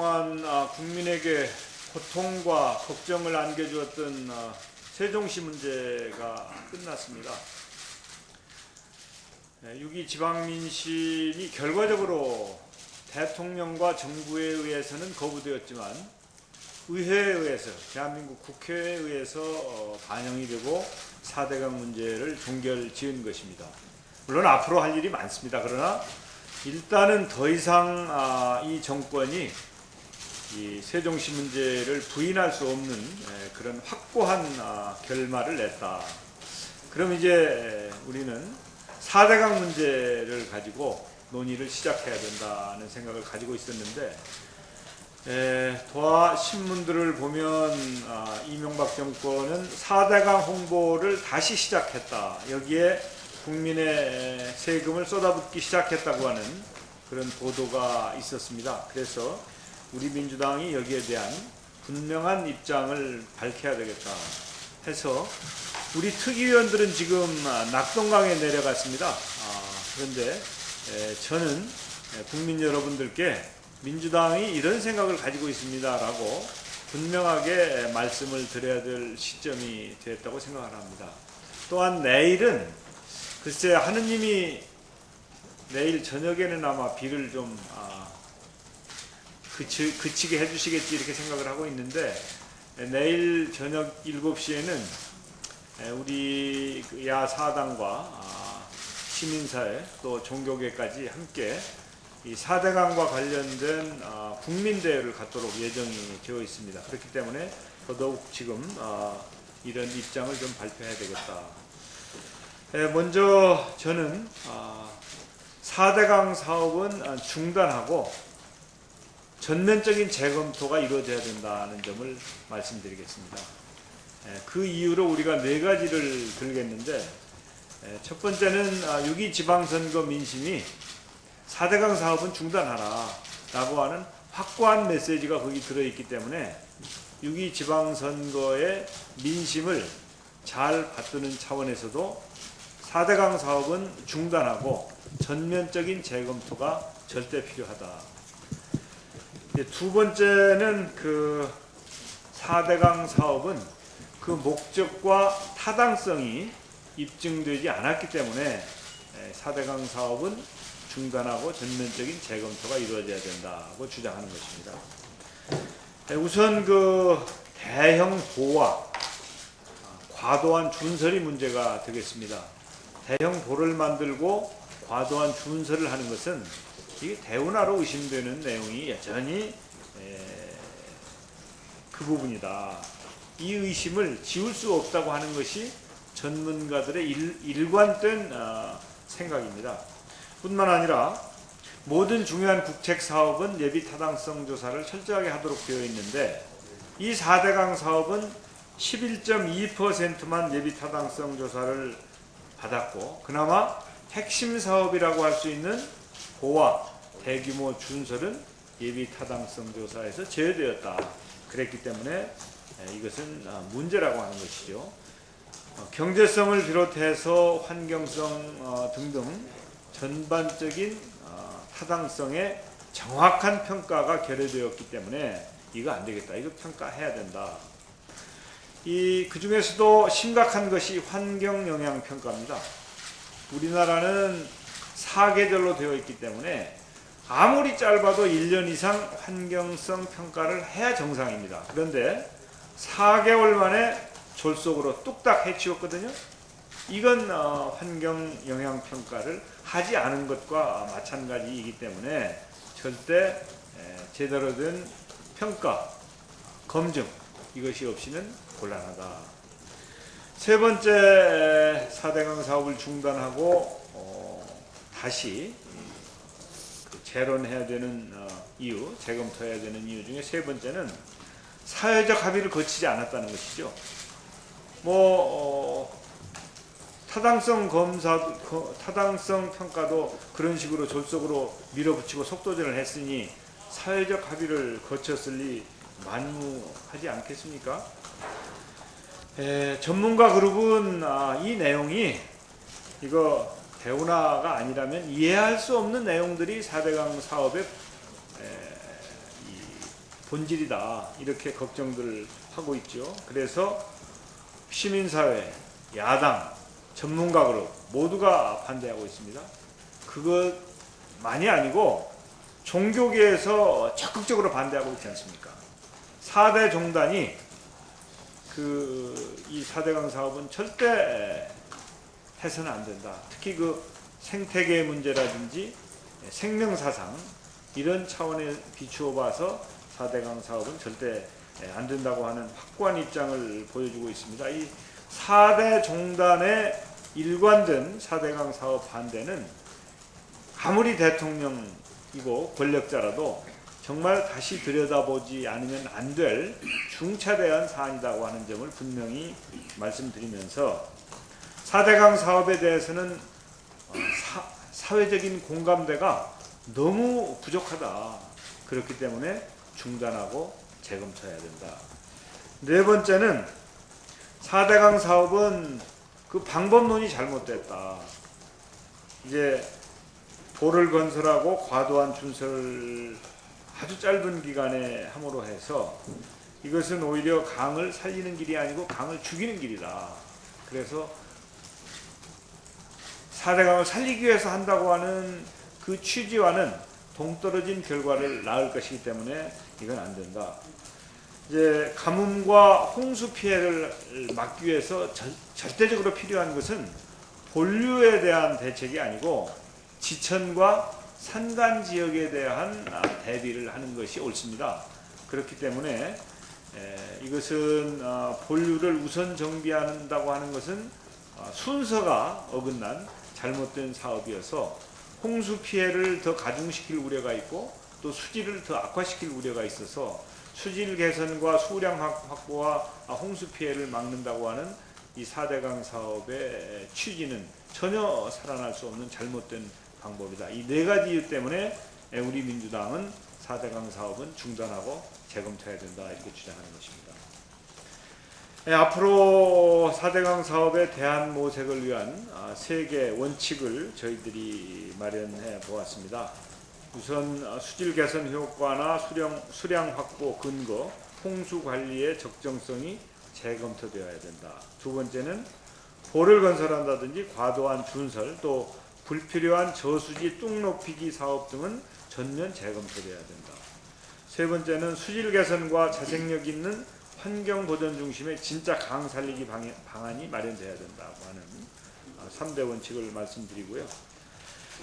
그동안 국민에게 고통과 걱정을 안겨주었던 세종시 문제가 끝났습니다. 6.2 지방민심이 결과적으로 대통령과 정부에 의해서는 거부되었지만 의회에 의해서, 대한민국 국회에 의해서 반영이 되고 4대강 문제를 종결지은 것입니다. 물론 앞으로 할 일이 많습니다. 그러나 일단은 더 이상 이 정권이 이 세종시 문제를 부인할 수 없는 그런 확고한 결말을 냈다. 그럼 이제 우리는 4대강 문제를 가지고 논의를 시작해야 된다는 생각을 가지고 있었는데, 도하 신문들을 보면 이명박 정권은 4대강 홍보를 다시 시작했다. 여기에 국민의 세금을 쏟아붓기 시작했다고 하는 그런 보도가 있었습니다. 그래서 우리 민주당이 여기에 대한 분명한 입장을 밝혀야 되겠다 해서 우리 특위위원들은 지금 낙동강에 내려갔습니다. 그런데 저는 국민 여러분들께 민주당이 이런 생각을 가지고 있습니다 라고 분명하게 말씀을 드려야 될 시점이 됐다고 생각을 합니다. 또한 내일은 글쎄 하느님이 내일 저녁에는 아마 비를 좀 그치게 해주시겠지 이렇게 생각을 하고 있는데, 내일 저녁 7시에는 우리 야4당과 시민사회 또 종교계까지 함께 이 4대강과 관련된 국민대회를 갖도록 예정이 되어 있습니다. 그렇기 때문에 더더욱 지금 이런 입장을 좀 발표해야 되겠다. 먼저 저는 4대강 사업은 중단하고 전면적인 재검토가 이루어져야 된다는 점을 말씀드리겠습니다. 그 이유로 우리가 4가지를 들겠는데, 첫 번째는 6.2 지방선거 민심이 4대강 사업은 중단하라 라고 하는 확고한 메시지가 거기 들어있기 때문에 6.2 지방선거의 민심을 잘 받드는 차원에서도 4대강 사업은 중단하고 전면적인 재검토가 절대 필요하다. 두 번째는 그 4대강 사업은 그 목적과 타당성이 입증되지 않았기 때문에 4대강 사업은 중단하고 전면적인 재검토가 이루어져야 된다고 주장하는 것입니다. 우선 그 대형 보와 과도한 준설이 문제가 되겠습니다. 대형 보를 만들고 과도한 준설을 하는 것은 이게 대운하로 의심되는 내용이 여전히 그 부분이다. 이 의심을 지울 수 없다고 하는 것이 전문가들의 일관된 생각입니다. 뿐만 아니라 모든 중요한 국책 사업은 예비 타당성 조사를 철저하게 하도록 되어 있는데, 이 4대강 사업은 11.2%만 예비 타당성 조사를 받았고, 그나마 핵심 사업이라고 할 수 있는 보와 대규모 준설은 예비 타당성 조사에서 제외되었다. 그랬기 때문에 이것은 문제라고 하는 것이죠. 경제성을 비롯해서 환경성 등등 전반적인 타당성의 정확한 평가가 결여되었기 때문에 이거 안 되겠다. 이거 평가해야 된다. 그 중에서도 심각한 것이 환경 영향 평가입니다. 우리나라는 사계절로 되어 있기 때문에 아무리 짧아도 1년 이상 환경성 평가를 해야 정상입니다. 그런데 4개월 만에 졸속으로 뚝딱 해치웠거든요. 이건 환경 영향 평가를 하지 않은 것과 마찬가지이기 때문에 절대 제대로 된 평가, 검증 이것이 없이는 곤란하다. 세 번째 4대강 사업을 중단하고 다시 재론해야 되는 이유, 재검토해야 되는 이유 중에 세 번째는 사회적 합의를 거치지 않았다는 것이죠. 타당성 평가도 그런 식으로 졸속으로 밀어붙이고 속도전을 했으니 사회적 합의를 거쳤을리 만무하지 않겠습니까? 전문가 그룹은 이 내용이 이거 대운하가 아니라면 이해할 수 없는 내용들이 4대강 사업의 본질이다 이렇게 걱정들을 하고 있죠. 그래서 시민사회, 야당, 전문가 그룹 모두가 반대하고 있습니다. 그것만이 아니고 종교계에서 적극적으로 반대하고 있지 않습니까? 4대 종단이 이 4대강 사업은 절대 해서는 안 된다. 특히 그 생태계 문제라든지 생명사상 이런 차원에 비추어 봐서 4대강 사업은 절대 안 된다고 하는 확고한 입장을 보여주고 있습니다. 이 4대 종단의 일관된 4대강 사업 반대는 아무리 대통령이고 권력자라도 정말 다시 들여다보지 않으면 안 될 중차대한 사안이라고 하는 점을 분명히 말씀드리면서 4대강 사업에 대해서는 사회적인 공감대가 너무 부족하다. 그렇기 때문에 중단하고 재검토해야 된다. 네 번째는 4대강 사업은 그 방법론이 잘못됐다. 이제 보를 건설하고 과도한 준설을 아주 짧은 기간에 함으로 해서 이것은 오히려 강을 살리는 길이 아니고 강을 죽이는 길이다. 그래서 4대강을 살리기 위해서 한다고 하는 그 취지와는 동떨어진 결과를 낳을 것이기 때문에 이건 안 된다. 이제 가뭄과 홍수 피해를 막기 위해서 절대적으로 필요한 것은 본류에 대한 대책이 아니고 지천과 산간 지역에 대한 대비를 하는 것이 옳습니다. 그렇기 때문에 이것은 본류를 우선 정비한다고 하는 것은 순서가 어긋난 잘못된 사업이어서 홍수 피해를 더 가중시킬 우려가 있고 또 수질을 더 악화시킬 우려가 있어서 수질 개선과 수량 확보와 홍수 피해를 막는다고 하는 이 4대강 사업의 취지는 전혀 살아날 수 없는 잘못된 방법이다. 이 네 가지 이유 때문에 우리 민주당은 4대강 사업은 중단하고 재검토해야 된다 이렇게 주장하는 것입니다. 앞으로 4대강 사업의 대안 모색을 위한 3개 원칙을 저희들이 마련해 보았습니다. 우선 수질 개선 효과나 수량 확보 근거, 홍수 관리의 적정성이 재검토되어야 된다. 두 번째는 보를 건설한다든지 과도한 준설 또 불필요한 저수지 뚝 높이기 사업 등은 전면 재검토되어야 된다. 세 번째는 수질 개선과 자생력 있는 환경 보전 중심의 진짜 강 살리기 방안이 마련되어야 된다고 하는 3대 원칙을 말씀드리고요.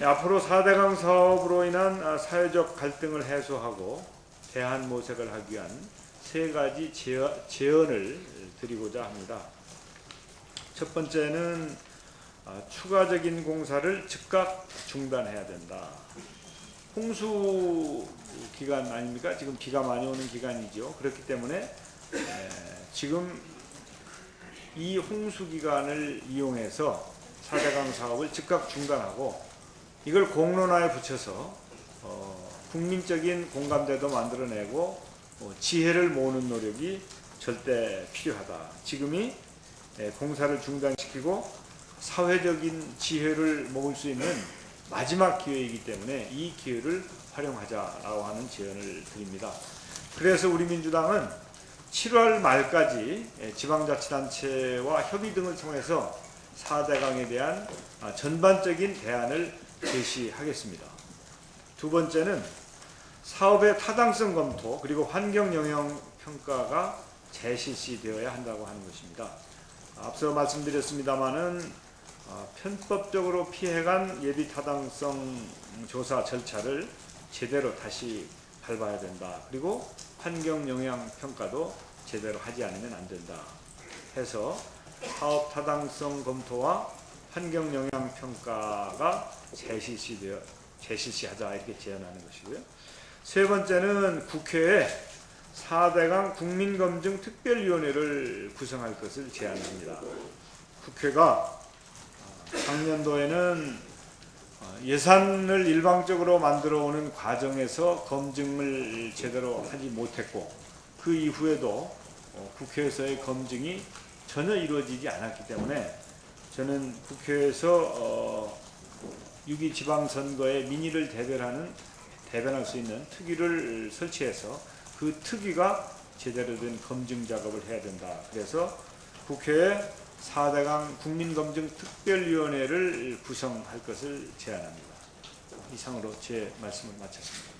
앞으로 4대강 사업으로 인한 사회적 갈등을 해소하고 대안 모색을 하기 위한 3가지 제언을 드리고자 합니다. 첫 번째는 추가적인 공사를 즉각 중단해야 된다. 홍수 기간 아닙니까? 지금 비가 많이 오는 기간이죠. 그렇기 때문에 지금 이 홍수 기간을 이용해서 4대강 사업을 즉각 중단하고 이걸 공론화에 붙여서 국민적인 공감대도 만들어내고 지혜를 모으는 노력이 절대 필요하다. 지금이 공사를 중단시키고 사회적인 지혜를 모을 수 있는 마지막 기회이기 때문에 이 기회를 활용하자라고 하는 제언을 드립니다. 그래서 우리 민주당은 7월 말까지 지방자치단체와 협의 등을 통해서 4대강에 대한 전반적인 대안을 제시하겠습니다. 두 번째는 사업의 타당성 검토 그리고 환경영향평가가 재실시되어야 한다고 하는 것입니다. 앞서 말씀드렸습니다마는 편법적으로 피해간 예비 타당성 조사 절차를 제대로 다시 밟아야 된다. 그리고 환경영향평가도 제대로 하지 않으면 안 된다. 해서 사업 타당성 검토와 환경영향평가가 재실시하자 이렇게 제안하는 것이고요. 세 번째는 국회에 4대강 국민검증 특별위원회를 구성할 것을 제안합니다. 국회가 작년도에는 예산을 일방적으로 만들어 오는 과정에서 검증을 제대로 하지 못했고 그 이후에도 국회에서의 검증이 전혀 이루어지지 않았기 때문에 저는 국회에서 6.2 지방선거의 민의를 대변할 수 있는 특위를 설치해서 그 특위가 제대로 된 검증 작업을 해야 된다. 그래서 국회에 4대강 국민검증특별위원회를 구성할 것을 제안합니다. 이상으로 제 말씀을 마쳤습니다.